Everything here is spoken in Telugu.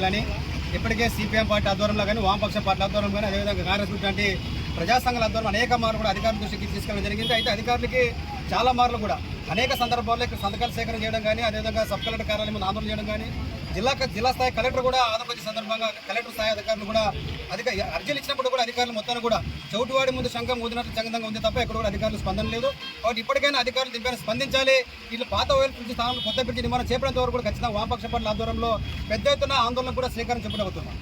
అని ఇప్పటికే సిపిఎం పార్టీ ఆధ్వర్యంలో కానీ వామపక్ష పార్టీ ఆధ్వర్యంలో కానీ అదేవిధంగా కాంగ్రెస్ లాంటి ప్రజా సంఘాల ఆధ్వర్యంలో అనేక మార్లు కూడా అధికారుల దృష్టికి తీసుకెళ్ళడం జరిగింది. అయితే అధికారులకి చాలా మార్లు కూడా అనేక సందర్భాల్లో ఇక్కడ సంతకాలు సేకరణ చేయడం కానీ అదేవిధంగా సబ్ కలెక్టర్ కార్యాలయం ముందు ఆందోళన చేయడం కానీ జిల్లా స్థాయి కలెక్టర్ కూడా ఆంధ్రప్రదేశ్ సందర్భంగా కలెక్టర్ స్థాయి అధికారులు కూడా అర్జీలు ఇచ్చినప్పుడు కూడా అధికారులు మొత్తాన్ని కూడా చౌటువాడి ముందు శంఖం ఊదినట్లు చందంగా ఉంది తప్ప ఎక్కడ కూడా అధికారులు స్పందన లేదు. కాబట్టి ఇప్పటికైనా అధికారులు దీనిపైన స్పందించాలి. వీళ్ళు పాత ఓఎల్ బ్రిడ్జి స్థానంలో కొత్త బ్రిడ్జి నిర్మాణం చేపట్టేంత వరకు కూడా ఖచ్చితంగా వామపక్ష పార్టీల ఆధ్వర్యంలో పెద్ద ఎత్తున ఆందోళన కూడా శ్రీకారం చుట్టబోతున్నాం.